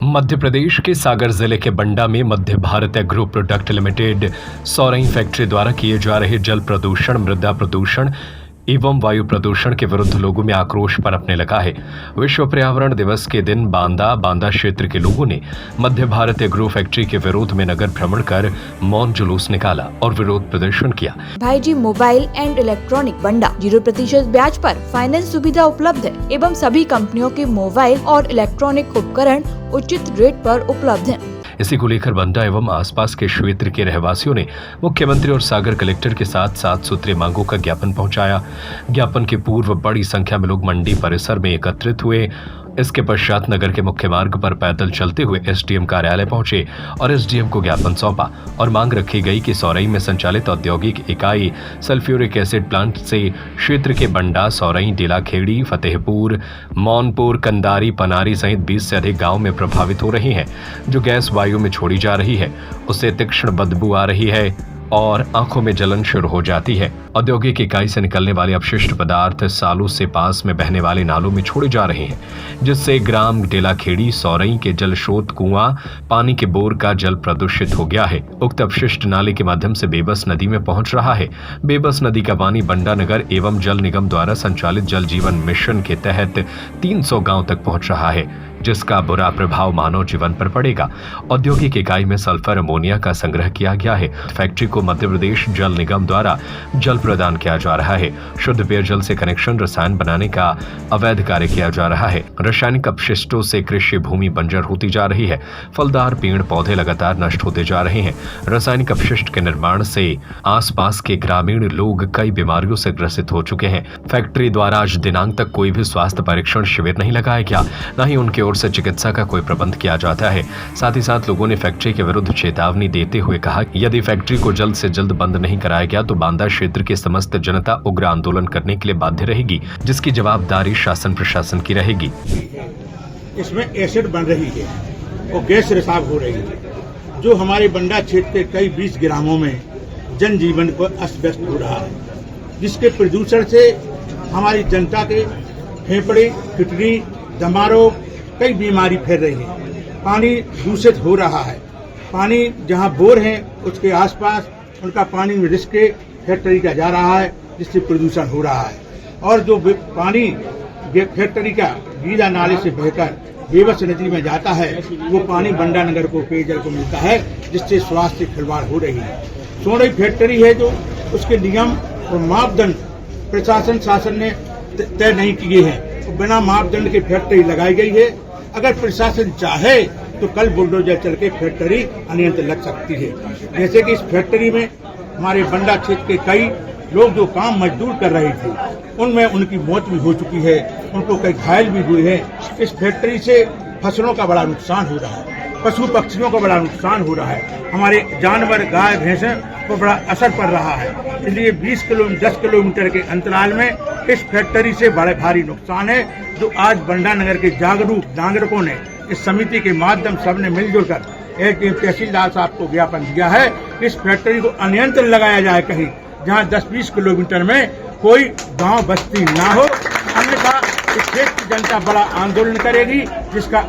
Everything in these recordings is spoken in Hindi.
मध्य प्रदेश के सागर जिले के बंडा में Madhya Bharat agro product limited Saurai factory द्वारा किए जा रहे जल प्रदूषण, मृदा प्रदूषण एवं वायु प्रदूषण के विरुद्ध लोगों में आक्रोश पनपने लगा है। विश्व पर्यावरण दिवस के दिन बांदा क्षेत्र के लोगों ने मध्य भारत एग्रो फैक्ट्री के विरोध में नगर भ्रमण कर मौन जुलूस निकाला और विरोध प्रदर्शन किया। भाईजी मोबाइल एंड इलेक्ट्रॉनिक बंडा 0% ब्याज पर फाइनेंस सुविधा उपलब्ध है एवं सभी कंपनियों के मोबाइल और इलेक्ट्रॉनिक उपकरण उचित रेट पर उपलब्ध हैं। इसी को लेकर बंडा एवं आसपास के क्षेत्र के रहवासियों ने मुख्यमंत्री और सागर कलेक्टर के साथ 7 सूत्रीय मांगों का ज्ञापन पहुंचाया। ज्ञापन के पूर्व बड़ी संख्या में लोग मंडी परिसर में एकत्रित हुए। इसके पश्चात नगर के मुख्य मार्ग पर पैदल चलते हुए एसडीएम कार्यालय पहुंचे और एसडीएम को ज्ञापन सौंपा और मांग रखी गई कि सौरई में संचालित औद्योगिक इकाई सल्फ्यूरिक एसिड प्लांट से क्षेत्र के बंडा, सौरई, डेलाखेड़ी, फतेहपुर, मौनपुर, कंदारी, पनारी सहित 20 से अधिक गांव में प्रभावित हो रही हैं। जो गैस वायु में छोड़ी जा रही है उससे तीक्ष्ण बदबू आ रही है और आंखों में जलन शुरू हो जाती है। औद्योगिक इकाई से निकलने वाले अपशिष्ट पदार्थ सालों से पास में बहने वाले नालों में छोड़े जा रहे हैं, जिससे ग्राम डेलाखेड़ी, सौरई के जल स्रोत, कुआं, पानी के बोर का जल प्रदूषित हो गया है। उक्त अपशिष्ट नाले के माध्यम से बेबस नदी में पहुंच रहा है। बेबस नदी का पानी बंडा नगर एवं जल निगम द्वारा संचालित जल जीवन मिशन के तहत 300 गाँव तक पहुंच रहा है, जिसका बुरा प्रभाव मानव जीवन पर पड़ेगा। औद्योगिक इकाई में सल्फर अमोनिया का संग्रह किया गया है। फैक्ट्री को मध्य प्रदेश जल निगम द्वारा जल प्रदान किया जा रहा है। शुद्ध पेयजल से कनेक्शन, रसायन बनाने का अवैध कार्य किया जा रहा है। रासायनिक अपशिष्टों से कृषि भूमि बंजर होती जा रही है। फलदार पेड़ पौधे लगातार नष्ट होते जा रहे हैं। रासायनिक अपशिष्ट के निर्माण से आसपास के ग्रामीण लोग कई बीमारियों से ग्रसित हो चुके हैं। फैक्ट्री द्वारा आज दिनांक तक कोई भी स्वास्थ्य परीक्षण शिविर नहीं लगाया गया, न ही उनके ओर से चिकित्सा का कोई प्रबंध किया जाता है। साथ ही साथ लोगों ने फैक्ट्री के विरुद्ध चेतावनी देते हुए कहा कि यदि फैक्ट्री को जल्द से जल्द बंद नहीं कराया गया तो बांदा क्षेत्र के समस्त जनता उग्र आंदोलन करने के लिए बाध्य रहेगी, जिसकी जवाबदारी शासन प्रशासन की रहेगी। इसमें एसिड बन रही है और गैस रिसाव हो रही है, जो हमारे बंडा क्षेत्र के कई 20 ग्रामों में जनजीवन को अस्त व्यस्त हो रहा है, जिसके प्रदूषण से हमारी जनता के फेफड़े, किडनी, दमा रोग, कई बीमारी फैल रही है। पानी दूषित हो रहा है। पानी जहां बोर है उसके आसपास उनका पानी में रिस्क फैक्ट्री का जा रहा है, जिससे प्रदूषण हो रहा है। और जो पानी फैक्ट्री का गीला नाले से बहकर बेबस नदी में जाता है, वो पानी बंडा नगर को पेयजल को मिलता है, जिससे स्वास्थ्य खिलवाड़ हो रही है। सोनई फैक्ट्री है जो उसके नियम और मापदंड प्रशासन शासन ने तय नहीं किए हैं, तो बिना मापदंड की फैक्ट्री लगाई गई है। अगर प्रशासन चाहे तो कल बुलडोजर चल के फैक्ट्री अनियंत्रित लग सकती है। जैसे कि इस फैक्ट्री में हमारे बंडा क्षेत्र के कई लोग जो काम मजदूर कर रहे थे, उनमें उनकी मौत भी हो चुकी है, उनको कई घायल भी हुए हैं। इस फैक्ट्री से फसलों का बड़ा नुकसान हो रहा है, पशु पक्षियों का बड़ा नुकसान हो रहा है, हमारे जानवर, गाय, भैंसे को बड़ा असर पड़ रहा है। इसलिए 10 किलोमीटर के अंतराल में इस फैक्ट्री से बड़े भारी नुकसान है, जो आज बंडा नगर के जागरूक नागरिकों ने इस समिति के माध्यम सबने मिलजुल कर तहसीलदार साहब को ज्ञापन दिया है। इस फैक्ट्री को अनियंत्रण लगाया जाए कहीं, जहां 10-20 किलोमीटर में कोई गांव बस्ती ना हो, अन्यथा इस क्षेत्र की जनता बड़ा आंदोलन करेगी, जिसका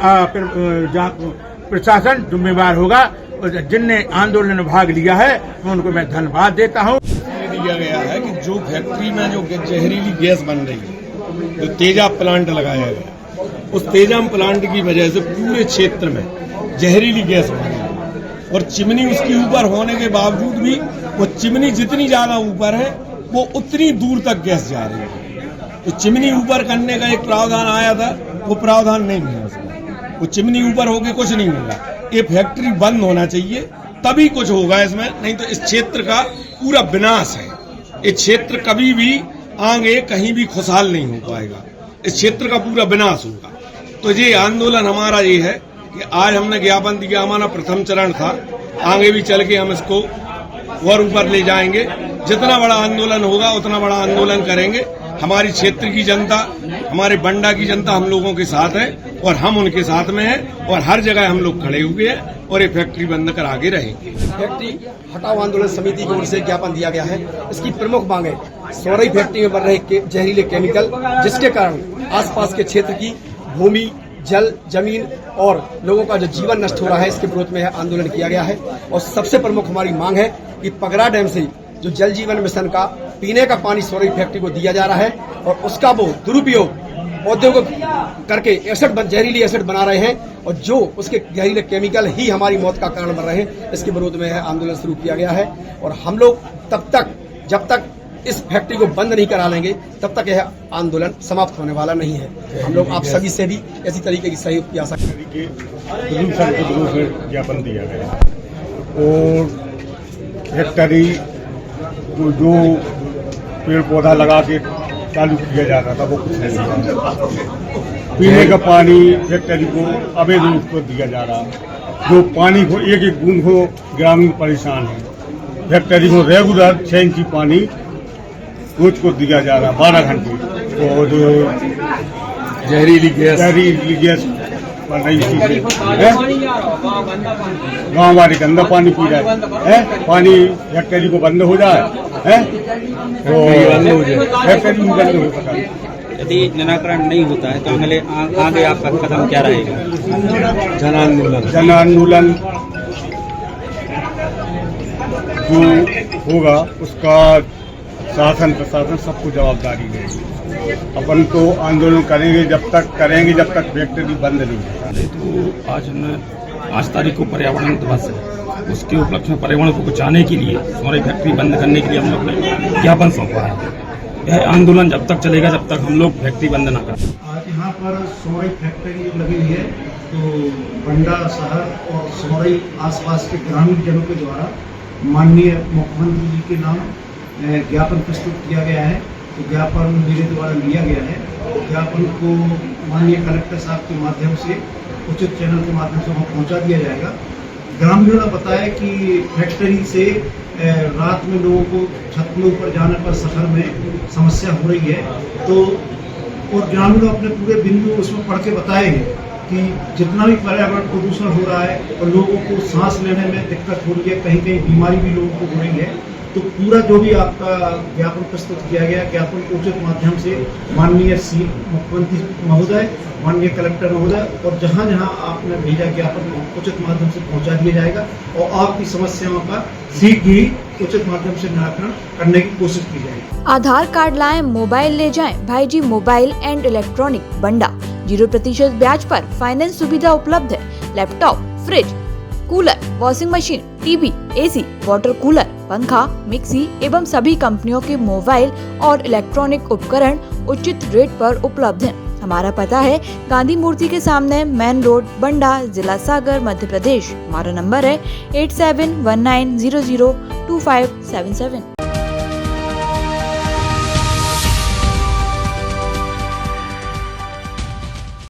प्रशासन जिम्मेवार होगा। और जिनने आंदोलन में भाग लिया है उनको मैं धन्यवाद देता हूँ। दिया गया है कि जो फैक्ट्री में जो जहरीली गैस बन रही है, जो तेजाब प्लांट लगाया गया, उस तेजाब प्लांट की वजह से पूरे क्षेत्र में जहरीली गैस बन रही है। और चिमनी उसकी ऊपर होने के बावजूद भी वो चिमनी जितनी ज्यादा ऊपर है वो उतनी दूर तक गैस जा रही है। तो चिमनी ऊपर करने का एक प्रावधान आया था, वो प्रावधान नहीं मिला उसमें। वो चिमनी ऊपर होके कुछ नहीं मिला। ये फैक्ट्री बंद होना चाहिए, तभी कुछ होगा इसमें, नहीं तो इस क्षेत्र का पूरा विनाश है। ये क्षेत्र कभी भी आगे कहीं भी खुशहाल नहीं हो पाएगा, इस क्षेत्र का पूरा विनाश होगा। तो ये आंदोलन हमारा ये है कि आज हमने ज्ञापन दिया, हमारा प्रथम चरण था, आगे भी चल के हम इसको और ऊपर ले जाएंगे। जितना बड़ा आंदोलन होगा उतना बड़ा आंदोलन करेंगे। हमारी क्षेत्र की जनता, हमारे बंडा की जनता हम लोगों के साथ है और हम उनके साथ में हैं और हर जगह हम लोग खड़े हुए हैं और ये फैक्ट्री बंद कर आगे रहेंगे। फैक्ट्री हटाओ आंदोलन समिति की ओर से ज्ञापन दिया गया है। इसकी प्रमुख मांग है सौरई फैक्ट्री में बन रहे जहरीले केमिकल, जिसके कारण आसपास के क्षेत्र की भूमि, जल, जमीन और लोगों का जो जीवन नष्ट हो रहा है, इसके विरोध में आंदोलन किया गया है। और सबसे प्रमुख हमारी मांग है कि पगरा डैम से जो जल जीवन मिशन का पीने का पानी सोरेई फैक्ट्री को दिया जा रहा है और उसका वो दुरुपयोग औद्योगिक करके जहरीली एसिड बना रहे हैं और जो उसके जहरीले केमिकल ही हमारी मौत का कारण बन रहे हैं, इसके विरोध में आंदोलन शुरू किया गया है। और हम लोग जब तक इस फैक्ट्री को बंद नहीं करा लेंगे, तब तक यह आंदोलन समाप्त होने वाला नहीं है। हम लोग आप सभी से भी इसी तरीके की सहयोग की आशा करते हैं। प्रदूषण के विरोध में ज्ञापन दिया गया और फैक्ट्री को जो पेड़ पौधा लगा के चालू किया जा रहा था वो कुछ नहीं हुआ। पीने का पानी फैक्ट्री को अवैध रूप से दिया जा रहा, जो पानी को एक एक बूंद को ग्रामीण परेशान है। फैक्ट्री को रेगुलर 6 इंची पानी रोज को दिया जा रहा 12 घंटे और जो जहरीली गैस बन रही चीजें गाँव वाले गंदा पानी पी रहा है। पानी फैक्ट्री को बंद हो जाए तो फैक्ट्री भी बंद हो सकता है। यदि निराकरण नहीं होता है तो आगे आपका कदम क्या रहेगा? जन आंदोलन जो होगा उसका शासन प्रशासन सबको जवाबदारी देगी। अपन तो आंदोलन करेंगे जब तक फैक्ट्री बंद नहीं होता। तो आज तारीख को पर्यावरण दिवस है, उसके उपलक्ष्य में पर्यावरण को बचाने के लिए सोरेई फैक्ट्री बंद करने के लिए हम लोग ने ज्ञापन सौंपा है। यह आंदोलन जब तक चलेगा जब तक हम लोग फैक्ट्री बंद ना करें। आज यहाँ पर सोरेई फैक्ट्री लगी हुई है, तो बंडा शहर और सोरेई आसपास के ग्रामीण जनों के द्वारा माननीय मुख्यमंत्री जी के नाम ज्ञापन प्रस्तुत किया गया है। तो ज्ञापन मेरे द्वारा लिया गया है। ज्ञापन को माननीय कलेक्टर साहब के माध्यम से उचित चैनल के माध्यम से वहाँ पहुँचा दिया जाएगा। ग्रामीणों ने बताया कि फैक्ट्री से रात में लोगों को छत में ऊपर जाने पर शहर में समस्या हो रही है। तो और ग्रामीण अपने पूरे बिंदु उसमें पढ़ के बताएंगे कि जितना भी पर्यावरण प्रदूषण हो रहा है और लोगों को सांस लेने में दिक्कत हो रही है, कहीं कहीं बीमारी भी लोगों को हो रही है। तो पूरा जो भी आपका ज्ञापन प्रस्तुत किया गया, ज्ञापन को उचित माध्यम से माननीय मुख्यमंत्री महोदय, माननीय कलेक्टर महोदय और जहाँ जहाँ आपने भेजा ज्ञापन उचित माध्यम से पहुँचा दिया जाएगा और आपकी समस्याओं का शीघ्र ही उचित माध्यम से निराकरण करने की कोशिश की जाएगी। आधार कार्ड लाएं, मोबाइल ले जाएं। भाईजी मोबाइल एंड इलेक्ट्रॉनिक बंडा 0% ब्याज पर फाइनेंस सुविधा उपलब्ध है। Laptop, fridge, cooler, washing machine, TV, AC, water cooler, पंखा, मिक्सी एवं सभी कंपनियों के मोबाइल और इलेक्ट्रॉनिक उपकरण उचित रेट पर उपलब्ध हैं। हमारा पता है गांधी मूर्ति के सामने, मेन रोड, बंडा, जिला सागर, मध्य प्रदेश। हमारा नंबर है 8719002577।